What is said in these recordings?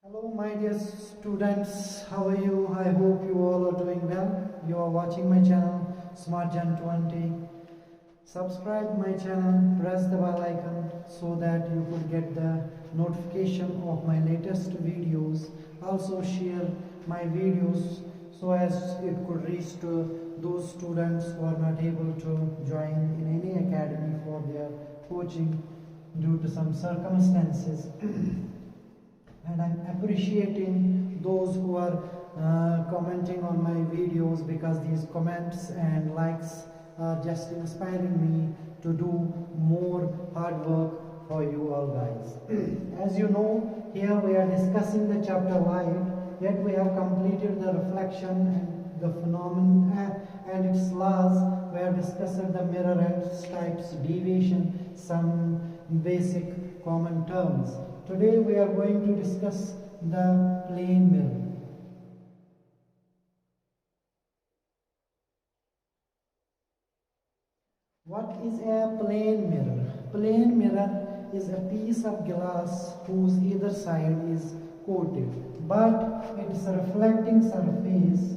Hello my dear students, how are you? I hope you all are doing well. You are watching my channel SmartGen20. Subscribe my channel, press the bell icon so that you could get the notification of my latest videos. Also share my videos so as it could reach to those students who are not able to join in any academy for their coaching due to some circumstances. And I'm appreciating those who are commenting on my videos, because these comments and likes are just inspiring me to do more hard work for you all guys. As you know, here we are discussing the chapter light, yet we have completed the reflection and the phenomenon and its laws. We have discussed the mirror and its types, deviation, some basic common terms. Today we are going to discuss the plane mirror. What is a plane mirror? Plane mirror is a piece of glass whose either side is coated, but its reflecting surface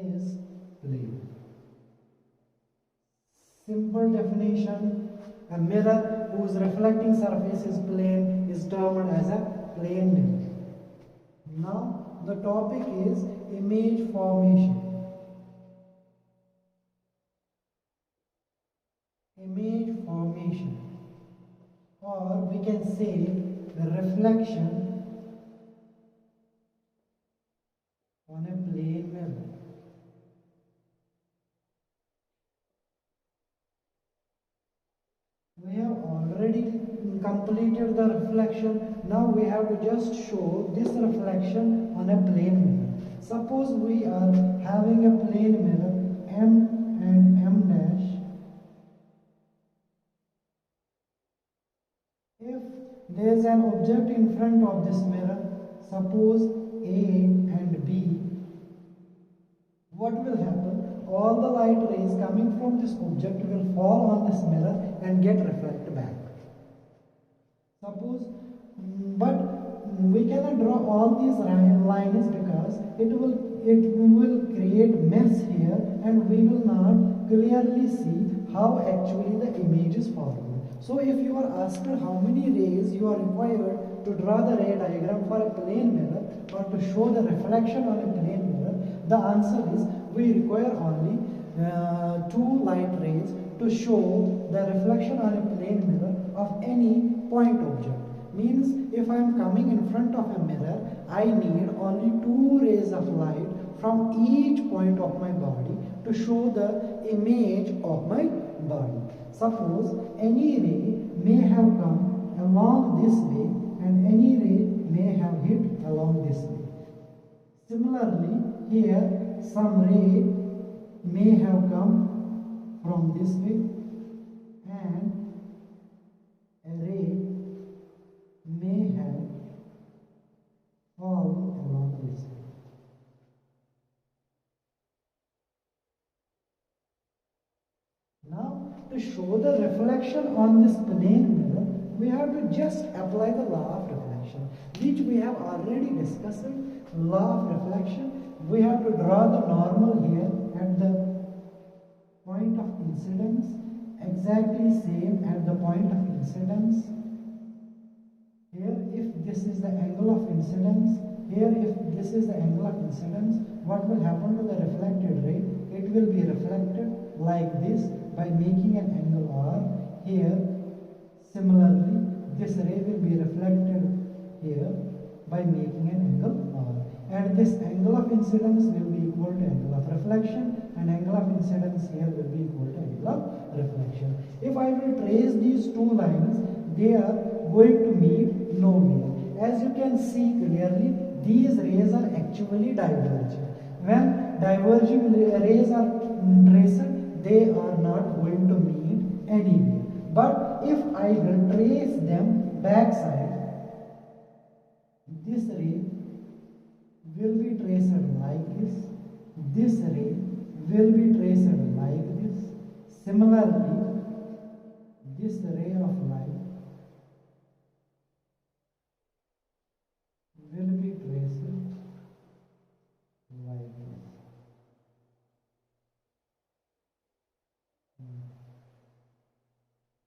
is plane. Simple definition: a mirror whose reflecting surface is plane is termed as a plane mirror. Now the topic is image formation. Image formation, or we can say the reflection on a plane mirror. We have already completed the reflection. Now we have to just show this reflection on a plane mirror. Suppose we are having a plane mirror M and M dash. If there is an object in front of this mirror, suppose A and B, what will happen? All the light rays coming from this object will fall on this mirror and get reflected back. Suppose, but we cannot draw all these lines because it will create mess here, and we will not clearly see how actually the image is formed. So if you are asked how many rays you are required to draw the ray diagram for a plane mirror or to show the reflection on a plane mirror, the answer is we require only 2 light rays to show the reflection on a plane mirror of any point object. Means if I am coming in front of a mirror, I need only 2 rays of light from each point of my body to show the image of my body. Suppose any ray may have come along this way and any ray may have hit along this way. Similarly, here some ray may have come from this way and a ray may have fallen along this way. Now, to show the reflection on this plane mirror, we have to just apply the law of reflection, which we have already discussed. Law of reflection, we have to draw the normal here at the point of incidence, exactly same at the point of incidence. Here, if this is the angle of incidence, here if this is the angle of incidence, what will happen to the reflected ray? It will be reflected like this by making an angle R. Here, similarly, this ray will be reflected here by making an angle R. And this angle of incidence will be equal to angle of reflection, and angle of incidence here will be equal to angle of reflection. If I will trace these 2 lines, they are going to meet nowhere. As you can see clearly, these rays are actually diverging. When diverging rays are traced, they are not going to meet anywhere. But if I will trace them backside, this ray will be traced like this ray will be traced like this. Similarly, this ray of light will be traced like this.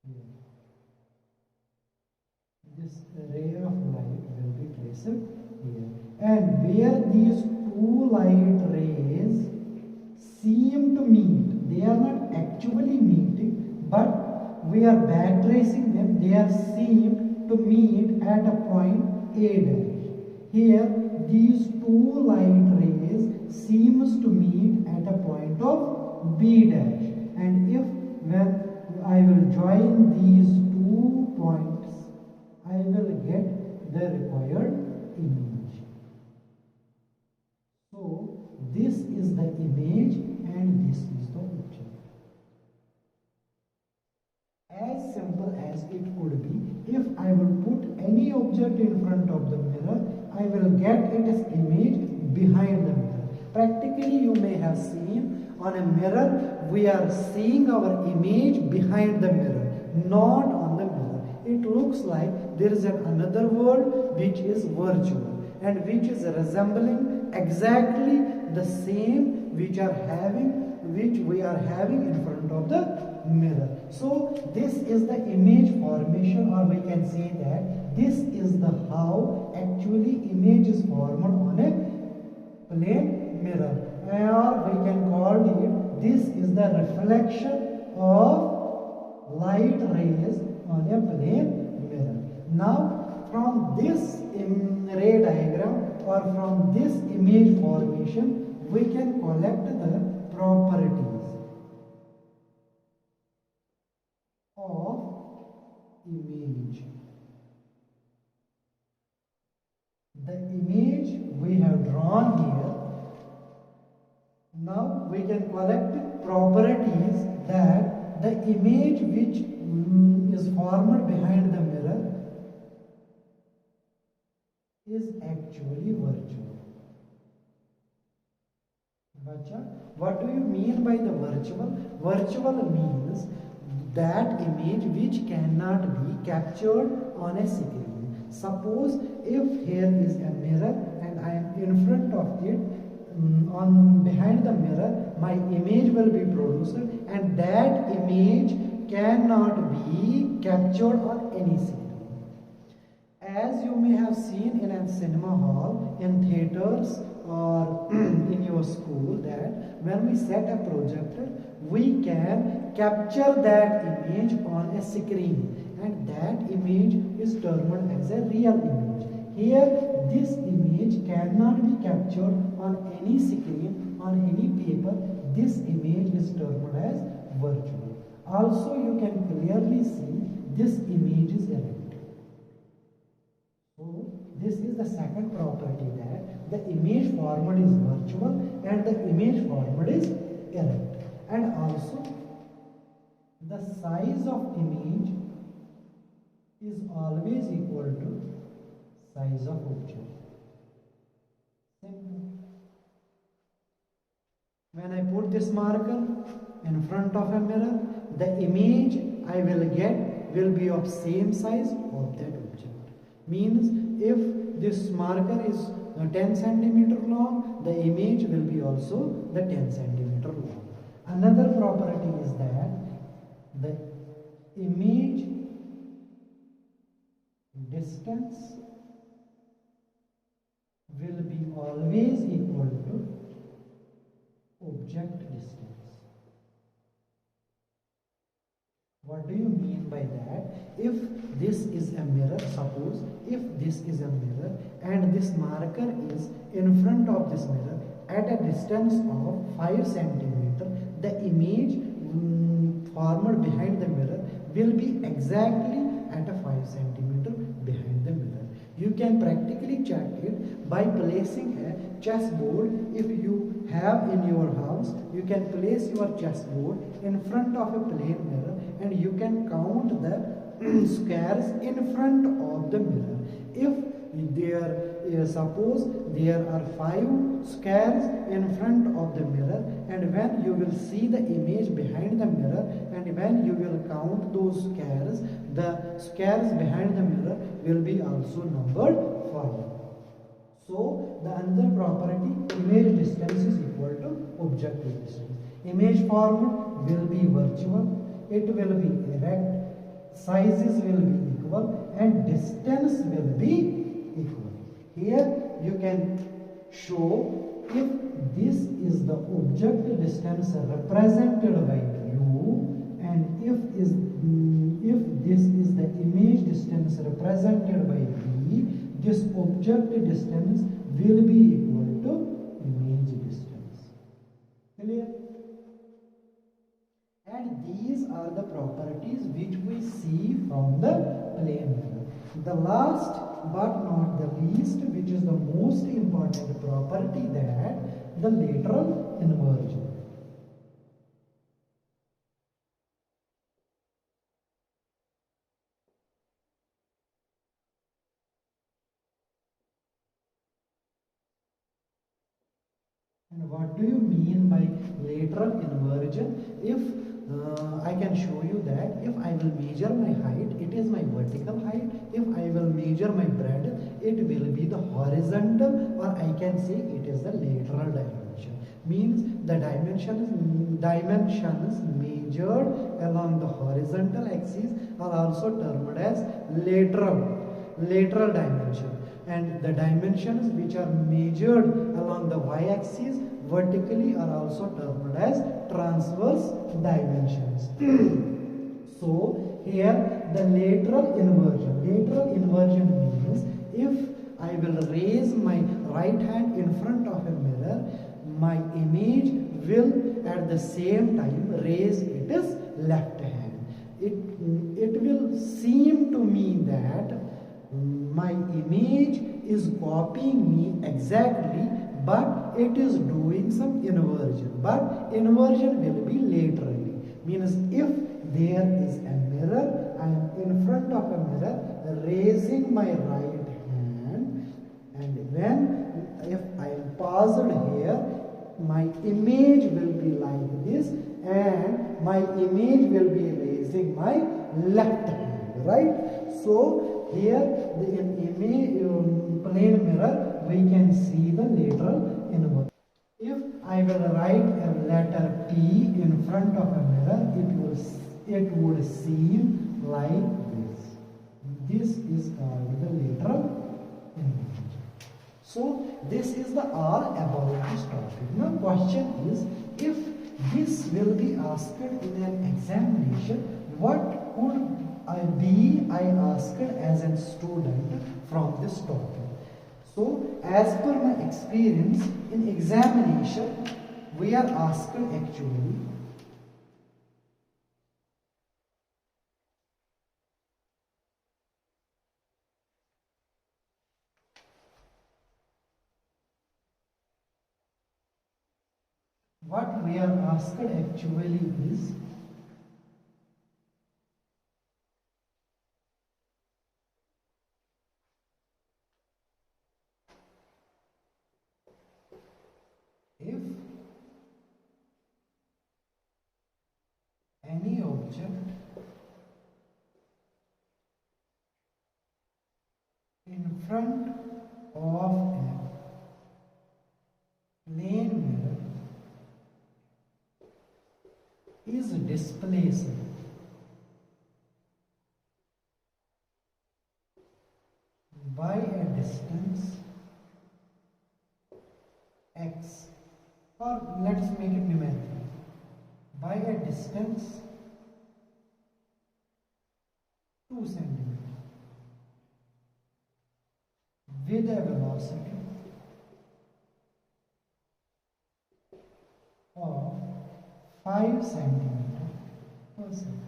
Here. This ray of light will be traced here, and where these two light rays seem to meet, they are not actually meeting, but we are back tracing them. They are seem to meet at a point A dash. Here these two light rays seems to meet at a point of B dash, and if when I will join these two points, I will get the required image. So this is the image and this is the object. As simple as it could be, if I will put any object in front of the mirror, I will get its image behind the mirror. Practically you may have seen on a mirror, we are seeing our image behind the mirror, not on the mirror. It looks like there is another world which is virtual and which is resembling exactly the same which we are having in front of the mirror. So this is the image formation, or we can say that this is the how actually image is formed on a plane mirror, or we can call it this is the reflection of light rays on a plane mirror. Now from this ray diagram or from this image formation, we can collect the properties of image. The image we have drawn here. Now we can collect properties that the image which is formed behind the mirror is actually virtual. What do you mean by the virtual? Virtual means that image which cannot be captured on a screen. Suppose if here is a mirror and I am in front of it, behind the mirror, my image will be produced, and that image cannot be captured on any screen. As you may have seen in a cinema hall, in theaters, or in your school, that when we set a projector, we can capture that image on a screen, and that image is termed as a real image. Here, this image cannot be captured on any screen, on any paper. This image is termed as virtual. Also, you can clearly see this image is erect. So, this is the second property, that the image formed is virtual and the image formed is erect. And also, the size of image is always equal to size of object. Simple. When I put this marker in front of a mirror, the image I will get will be of same size of that object. Means if this marker is 10 centimeter long, the image will be also the 10 centimeter long. Another property is that the image distance will be always equal to object distance. What do you mean by that? If this is a mirror, suppose if this is a mirror and this marker is in front of this mirror at a distance of 5 centimeter, the image formed behind the mirror will be exactly at a 5 centimeter behind the mirror. You can practically check it by placing a chessboard. If you have in your house, you can place your chessboard in front of a plane mirror and you can count the squares in front of the mirror. If suppose there are 5 squares in front of the mirror, and when you will see the image behind the mirror, and and when you will count those squares, the squares behind the mirror will be also numbered for you. So the another property, image distance is equal to objective distance. Image form will be virtual, it will be erect, sizes will be equal, and distance will be equal. Here you can show if this is the object distance represented by u, and if this is the image distance represented by v, this object distance will be equal to image distance. Clear? And these are the properties which we see from the plane mirror. The last but not the least, which is the most important property, that the lateral inversion. And what do you mean by lateral inversion? If I can show you that if I will measure my height, it is my vertical height. If I will measure my breadth, it will be the horizontal, or I can say it is the lateral dimension. Means the dimensions measured along the horizontal axis are also termed as lateral dimension, and the dimensions which are measured along the y-axis vertically are also termed as transverse dimensions. So here the lateral inversion means if I will raise my right hand in front of a mirror, my image will at the same time raise its left hand. It will seem to me that my image is copying me exactly, but it is doing some inversion. But inversion will be laterally. Means if there is a mirror, I am in front of a mirror raising my right hand, and if I am paused here, my image will be like this, and my image will be raising my left hand, right? So here in plane mirror we can see the lateral inversion. If I will write a letter P in front of a mirror, it would seem like this. This is called the lateral inversion. So this is the all about this topic. Now question is, if this will be asked in an examination, what could I asked as a student from this topic? So as per my experience in examination, we are asked actually what we are asked actually is if any object in front of a plane mirror is displaced by a distance x, or let's make it numerical, by a distance 2 cm with a velocity of 5 centimeter per second.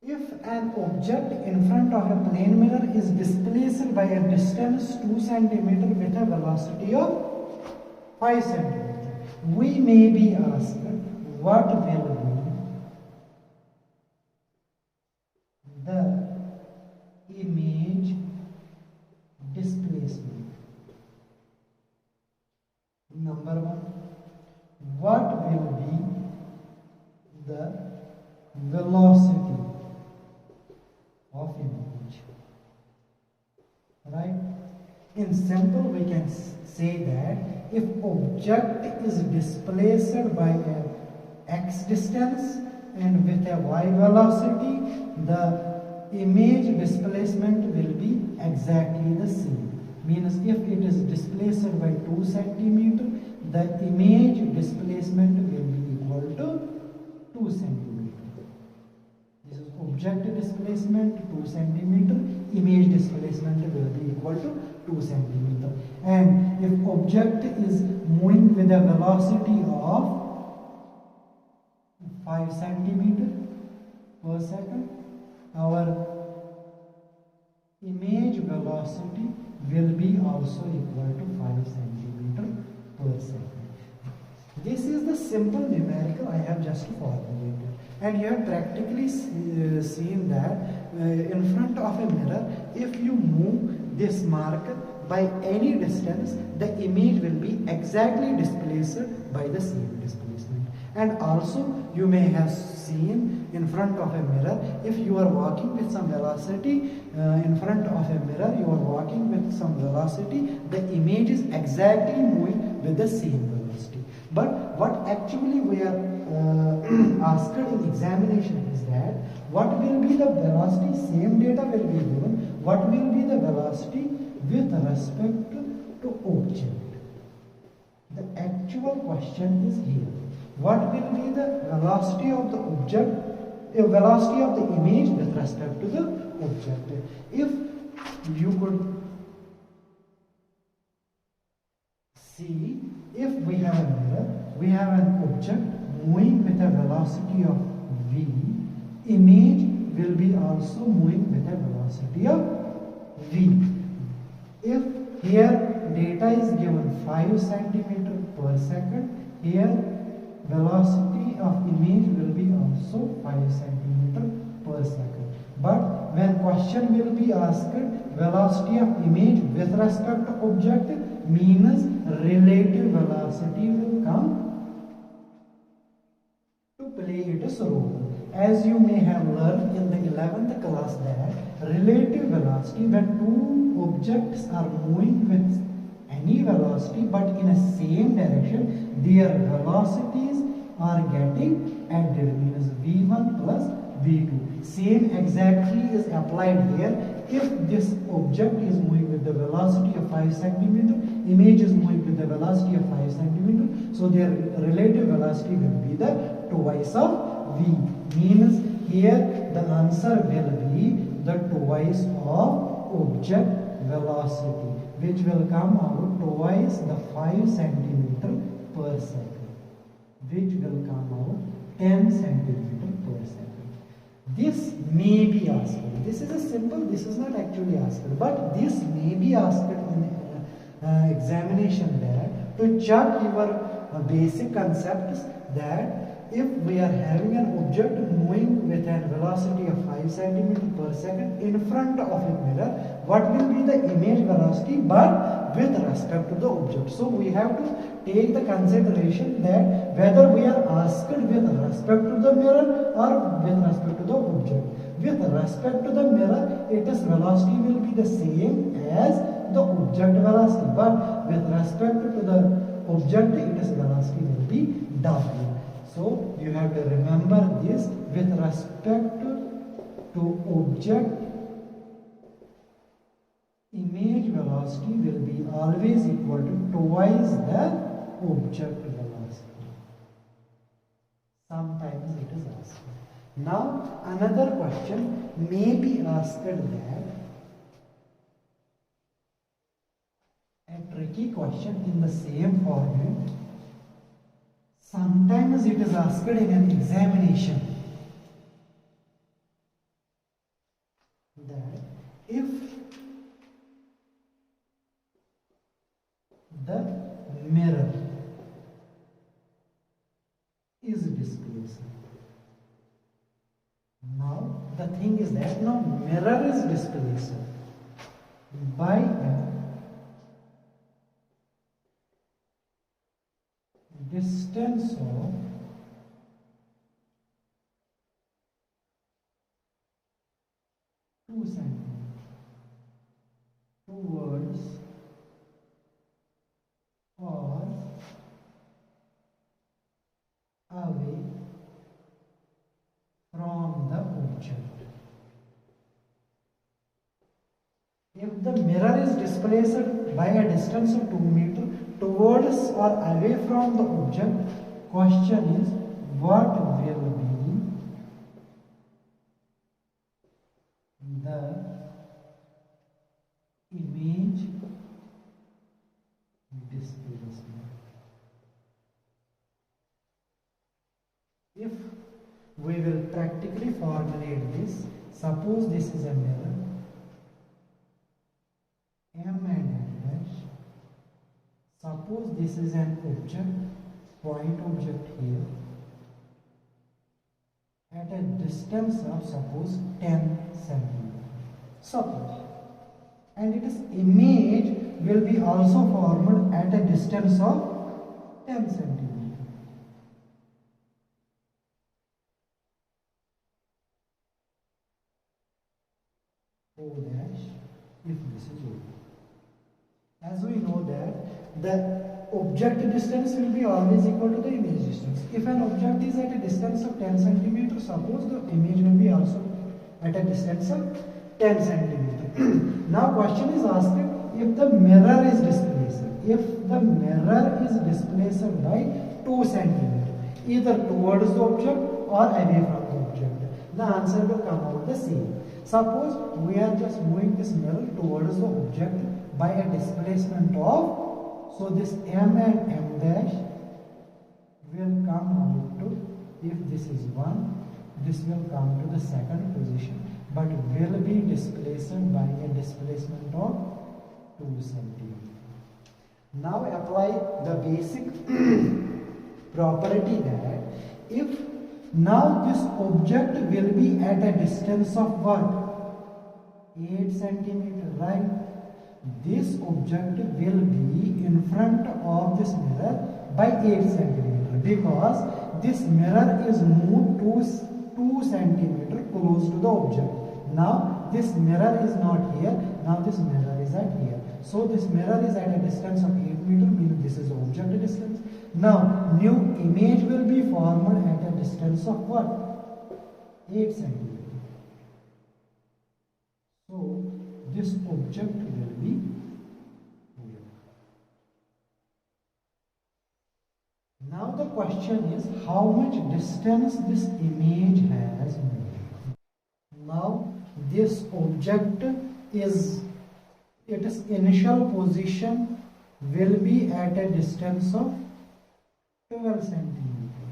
If an object in front of a plane mirror is displaced by a distance 2 centimeter with a velocity of 5 centimeter, we may be asked what will be the image displacement. Number one, what will be the velocity of image, right? In simple, we can say that if object is displaced by a x distance and with a y velocity, the image displacement will be exactly the same. Means if it is displaced by 2 centimeter, the image displacement will be equal to 2 centimeter. This is object displacement 2 centimeter, image displacement will be equal to 2 centimeter. And if object is moving with a velocity of 5 centimeter per second, our image velocity will be also equal to 5 centimeter per second. This is the simple numerical I have just formulated, and you have practically seen that in front of a mirror, if you move this marker by any distance, the image will be exactly displaced by the same displacement. And also you may have seen in front of a mirror, if you are walking with some velocity in front of a mirror, you are walking with some velocity, the image is exactly moving with the same velocity. But what actually we are asked in examination is that what will be the velocity, same data will be given, what will be the velocity with respect to object. The actual question is here. What will be the velocity of the object, velocity of the image with respect to the object? If you could see, if we have a mirror, we have an object moving with a velocity of v, image will be also moving with a velocity of v. If here data is given 5 centimeter per second, here velocity of image will be also 5 centimeter per second. But when question will be asked, velocity of image with respect to object, means relative velocity will come to play its role. As you may have learned in the 11th class that relative velocity, when two objects are moving with any velocity but in a same direction, their velocities are getting added, means v1 plus v2. Same exactly is applied here. If this object is moving with the velocity of 5 centimeter, image is moving with the velocity of 5 centimeter, so their relative velocity will be the twice of v. Means here the answer will be the twice of object velocity, which will come out twice the 5 centimeter per second, which will come out 10 centimeter per second. This may be asked. This is a simple, this is not actually asked, but this may be asked in examination there to check your basic concepts, that if we are having an object moving with a velocity of 5 centimeter per second in front of a mirror, what will be the image velocity but with respect to the object. So we have to take the consideration that whether we are asked with respect to the mirror or with respect to the object. With respect to the mirror, its velocity will be the same as the object velocity, but with respect to the object, its velocity will be w. So you have to remember this. With respect to object, image velocity will be always equal to twice the object velocity. Sometimes it is asked. Now another question may be asked, that a tricky question in the same format. Sometimes it is asked in an examination that if the mirror is displaced. Now the thing is that now mirror is displaced by a distance of 2 centimeters towards or away from the object. If the mirror is displaced by a distance of 2 meters towards or away from the object, question is what will be the image displacement. If we will practically formulate this, suppose this is a mirror, M and N dash. Suppose this is an object, point object here, at a distance of suppose 10 centimeters. Suppose, and its image will be also formed at a distance of 10 centimeters. O dash if this is O. As we know that the object distance will be always equal to the image distance. If an object is at a distance of 10 centimeters, suppose the image will be also at a distance of 10 centimeters. Now question is asked, if the mirror is displaced, by 2 centimeters, either towards the object or away from the object, the answer will come out the same. Suppose we are just moving this mirror towards the object by a displacement of, so this M and M dash will come out to, if this is 1, this will come to the second position, but will be displaced by a displacement of 2 centimeters. Now apply the basic property that if now this object will be at a distance of what? 8 centimeters, right? This object will be in front of this mirror by 8 centimeters because this mirror is moved 2 centimeters close to the object. Now this mirror is not here, now this mirror is at here. So this mirror is at a distance of 8 meters, meaning this is the object distance. Now new image will be formed at a distance of what? 8 centimeters. So this object will be here. Now the question is how much distance this image has moved. Now this object is, its initial position will be at a distance of 12 centimeters.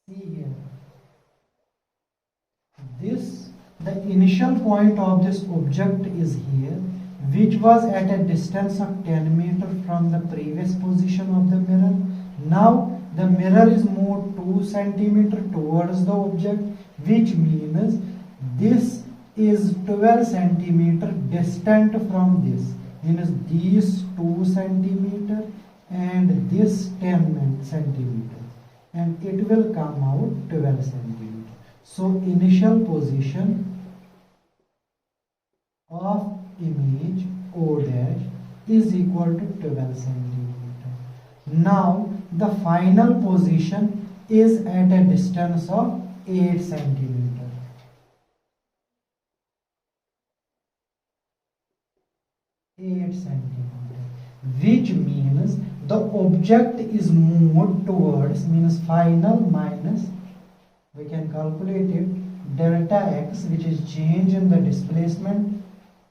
See here. The initial point of this object is here, which was at a distance of 10 meters from the previous position of the mirror. Now the mirror is moved 2 centimeters towards the object, which means this is 12 centimeters distant from this. Means these 2 centimeters and this 10 centimeters, and it will come out 12 centimeters. So initial position of image O dash is equal to 12 centimeters. Now the final position is at a distance of 8 centimeters. Which means the object is moved towards, means final minus, we can calculate it, delta x, which is change in the displacement,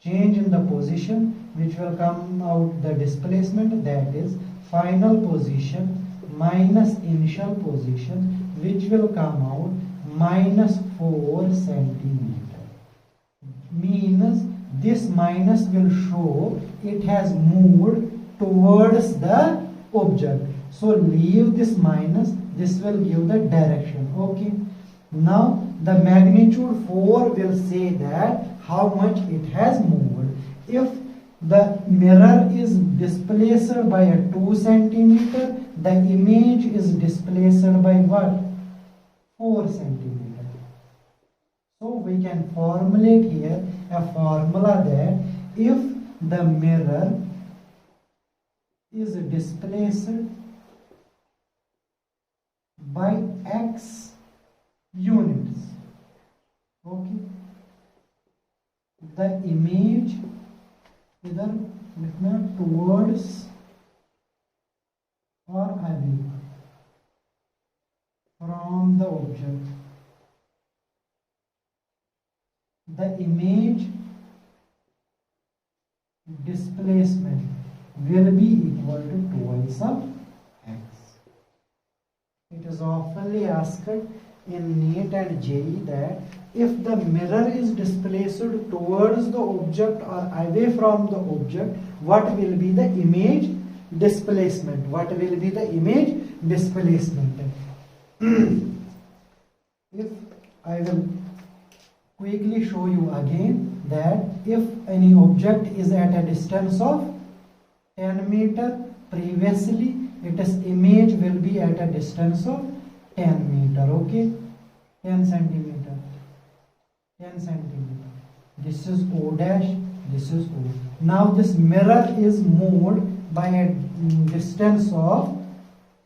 change in the position, which will come out the displacement, that is final position minus initial position, which will come out minus 4 centimeters. Means this minus will show it has moved towards the object. So leave this minus, this will give the direction. Okay. Now the magnitude 4 will say that how much it has moved. If the mirror is displaced by a 2 centimeter, the image is displaced by what? 4 centimeter. So we can formulate here a formula that if the mirror is displaced by x units, okay, the image either towards or away from the object, the image displacement will be equal to twice of x. It is oftenly asked in NEET and JEE that if the mirror is displaced towards the object or away from the object, what will be the image displacement? What will be the image displacement? If I will quickly show you again that if any object is at a distance of 10 meter, previously its image will be at a distance of 10 meter, okay, 10 centimeter, 10 centimeter. This is O dash, this is O. Now this mirror is moved by a distance of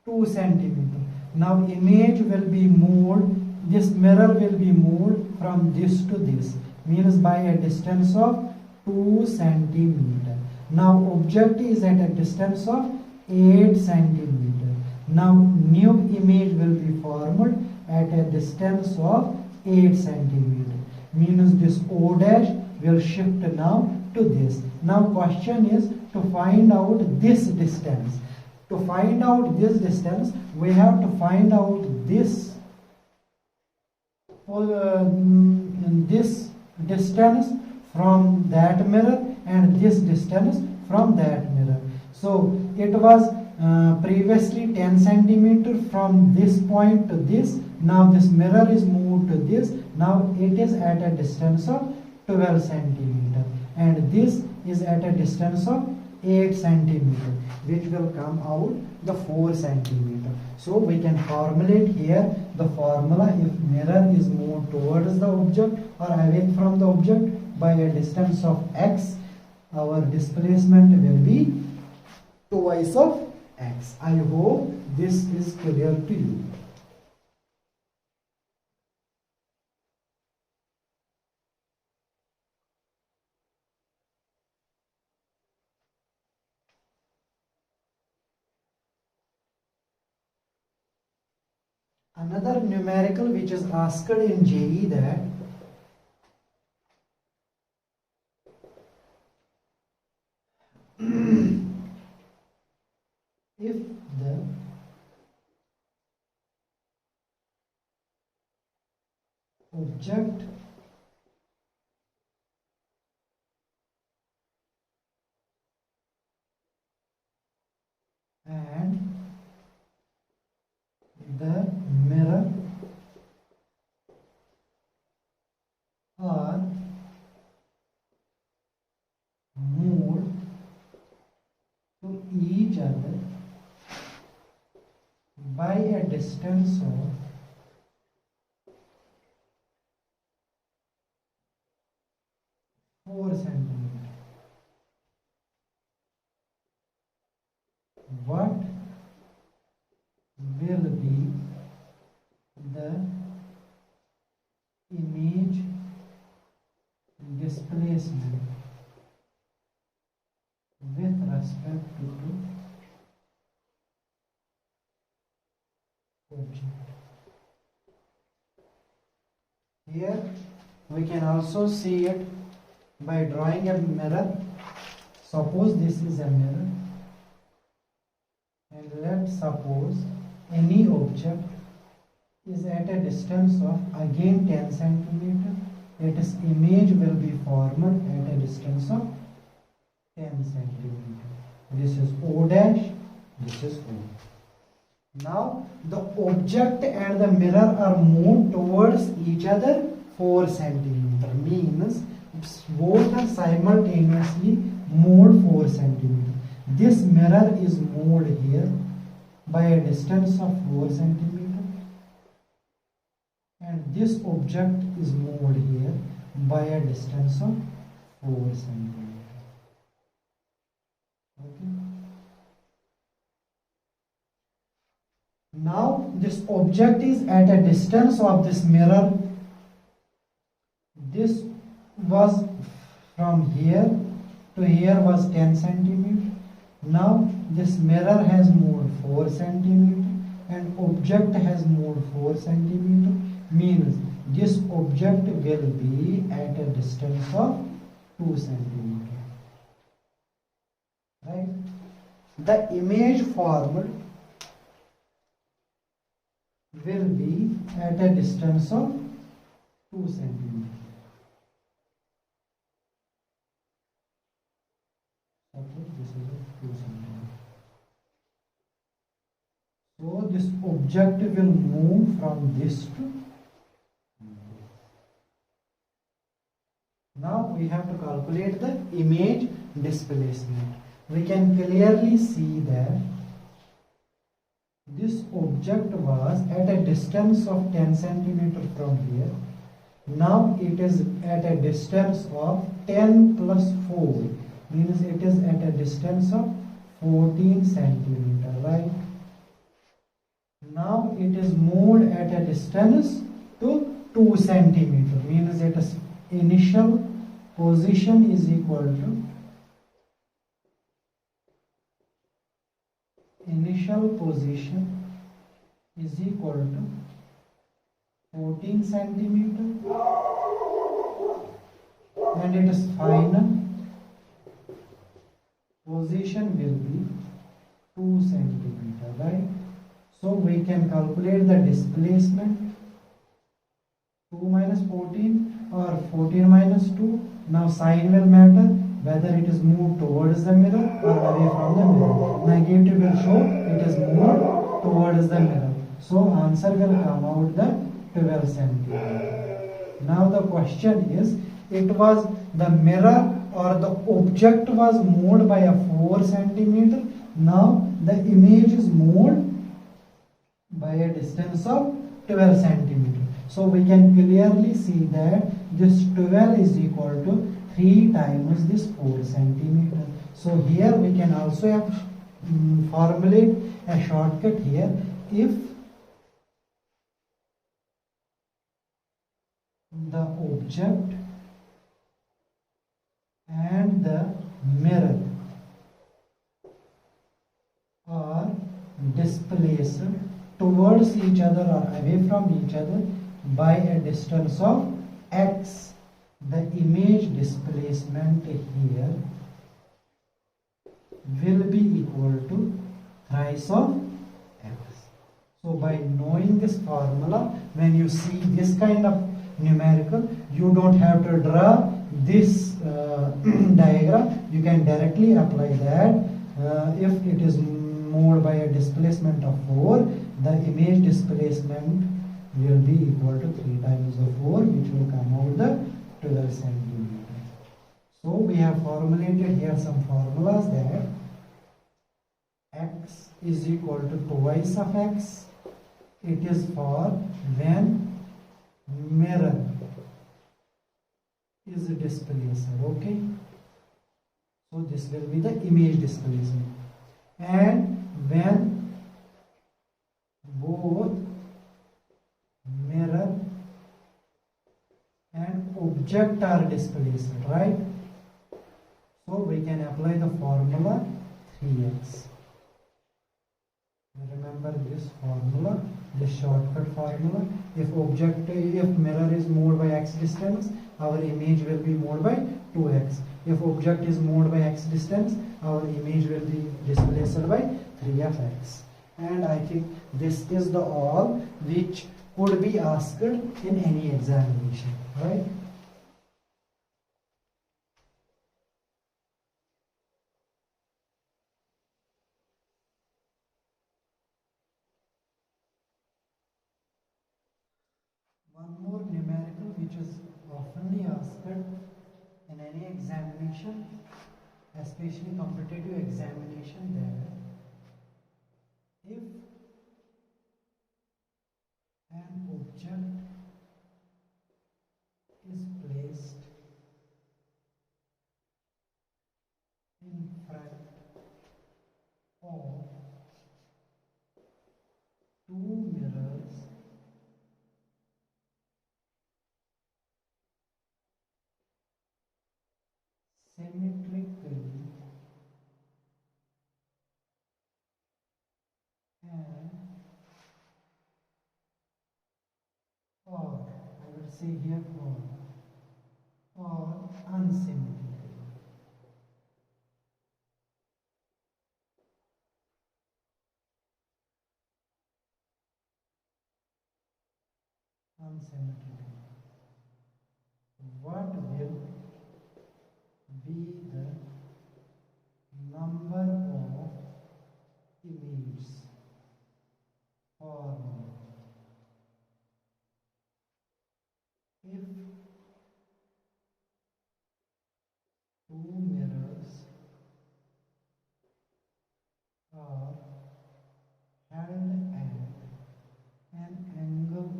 2 centimeter. Now image will be moved, this mirror will be moved from this to this, means by a distance of 2 centimeter. Now object is at a distance of 8 centimeter. Now new image will be formed at a distance of 8 centimeter. Means this O dash will shift now to this. Now question is to find out this distance. To find out this distance, we have to find out this distance from that mirror and this distance from that mirror. So it was previously 10 centimeter from this point to this. Now this mirror is moved to this. Now it is at a distance of 12 centimeter and this is at a distance of 8 centimeter, which will come out the 4 centimeter. So we can formulate here the formula: if mirror is moved towards the object or away from the object by a distance of x, our displacement will be twice of x. I hope this is clear to you. Another numerical which is asked in JEE that if the object and the mirror are moved to each other by a distance of 4 centimeter. What will be the image displacement with respect to object? Here we can also see it by drawing a mirror. Suppose this is a mirror, and let's suppose any object is at a distance of again 10 centimeter. Its image will be formed at a distance of 10 centimeter. This is O dash, this is O. Now the object and the mirror are moved towards each other 4 centimeter, means both are simultaneously moved 4 centimeter. This mirror is moved here by a distance of 4 centimeter and this object is moved here by a distance of 4 centimeter. Okay. Now this object is at a distance of this mirror. This was from here to here was 10 centimeter. Now this mirror has moved 4 centimeter and object has moved 4 centimeter, means this object will be at a distance of 2 centimeter. Right? The image formed will be at a distance of 2 centimeter. Suppose this is a 2 centimeter. So this object will move from this to this. Now we have to calculate the image displacement. We can clearly see that this object was at a distance of 10 centimeter from here. Now it is at a distance of 10 plus 4, means it is at a distance of 14 centimeter, right? Now it is moved at a distance to 2 centimeter, means its initial position is equal to is equal to 14 centimeter and its final position will be 2 centimeter, right? So we can calculate the displacement 2 minus 14 or 14 minus 2. Now sign will matter whether it is moved towards the mirror or away from the mirror. Negative will show it is moved towards the mirror. So answer will come out the 12 centimeter. Now the question is, it was the mirror or the object was moved by a 4 centimeter. Now the image is moved by a distance of 12 centimeter. So we can clearly see that this 12 is equal to 3 times this 4 centimeter. So here we can also formulate a shortcut here. If the object and the mirror are displaced towards each other or away from each other by a distance of x, the image displacement here will be equal to thrice of x. So by knowing this formula, when you see this kind of numerical, you don't have to draw this diagram. You can directly apply that. If it is moved by a displacement of 4, the image displacement will be equal to 3 times of 4, which will come out the 12 centimeter. So we have formulated here some formulas that x is equal to twice of x. It is for when mirror is displaced. Okay. So this will be the image displacement. And when both mirror and object are displaced, right? So we can apply the formula 3x. Remember this formula, this shortcut formula. If mirror is moved by x distance, our image will be moved by 2x. If object is moved by x distance, our image will be displaced by 3 of x. And I think this is the all which could be asked in any examination, right? One more numerical which is oftenly asked in any examination, especially competitive examination, that if an object symmetrically and or I will say here or unsymmetrically. Unsymmetrically. What will be the number of images formed if two mirrors are held at an angle of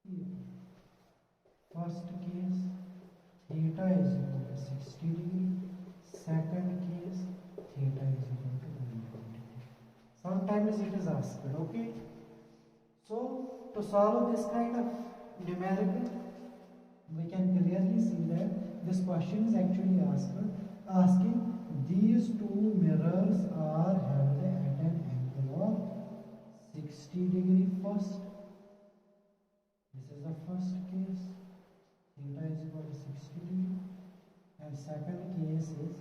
theta? First case, theta is equal to 60 degree. Second case, theta is equal to 120 degree. Sometimes it is asked, okay? So, to solve this kind of numerical, we can clearly see that this question is actually asking these two mirrors are held at an angle of 60 degree first. This is the first case. Theta is equal to 60 degree. And second case is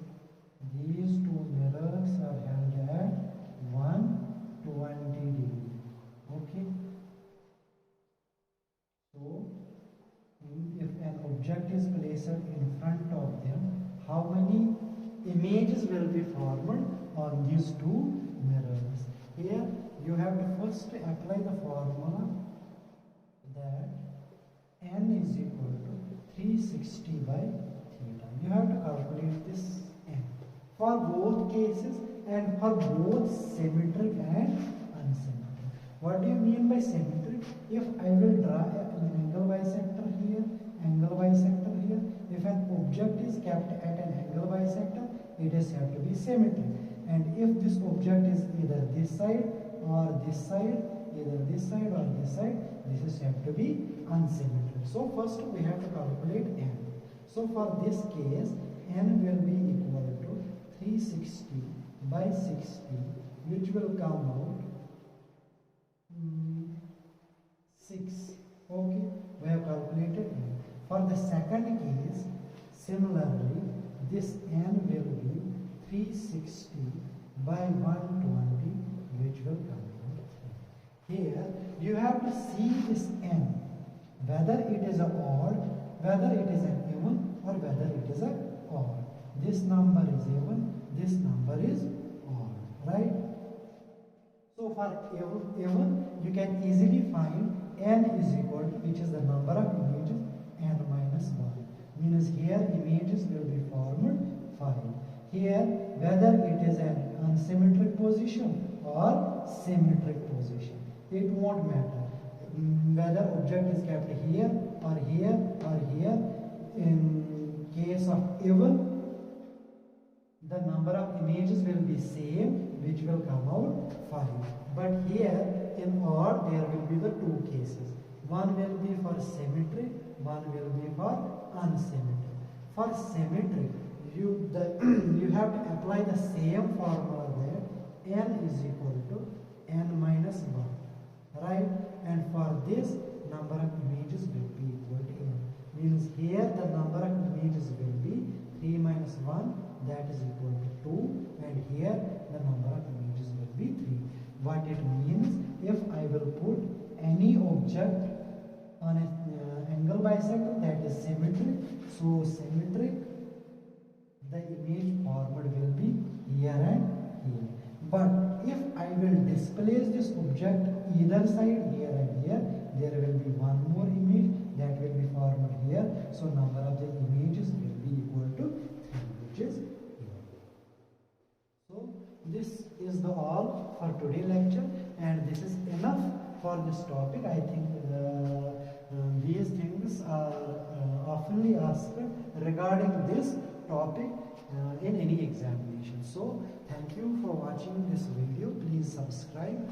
these two mirrors are held at 120 degree. Okay. So, if an object is placed in front of them, how many images will be formed on these two mirrors? Here you have to first apply the formula that n is equal to 360 by theta. You have to calculate this n for both cases and for both symmetric and unsymmetric. What do you mean by symmetric? If I will draw an angle bisector here, angle bisector here, if an object is kept at an angle bisector, it is said to be symmetric. And if this object is either this side or this side, either this side or this side, this is said to be unsymmetric. So first we have to calculate n. So for this case, n will be equal to 360 by 60, which will come out 6. Okay, we have calculated n. For the second case, similarly, this n will be 360 by 120, which will come out 3. Here, you have to see this n, whether it is an odd, whether it is an even, or whether it is an odd. This number is even, this number is odd, right? So for even, you can easily find n is equal to, which is the number of images, n minus 1. Means here images will be formed 5. Here, whether it is an unsymmetric position or symmetric position, it won't matter. Whether object is kept here or here or here, in case of even, the number of images will be same, which will come out 5. But here in odd, there will be the two cases. One will be for symmetry, one will be for unsymmetry. For symmetry, you have to apply the same formula there. N is equal to n minus 1, right? And for this, number of images will be equal to n. Means here the number of images will be 3 minus 1, that is equal to 2, and here the number of images will be 3. What it means, if I will put any object on an angle bisector, that is symmetric, so symmetric, the image formed will be here and here. But if I will displace this object either side, here and here, there will be one more image that will be formed here. So number of the images will be equal to 3, which is here. So this is the all for today lecture, and this is enough for this topic. I think these things are oftenly asked regarding this topic in any examination. So thank you for watching this video. Please subscribe.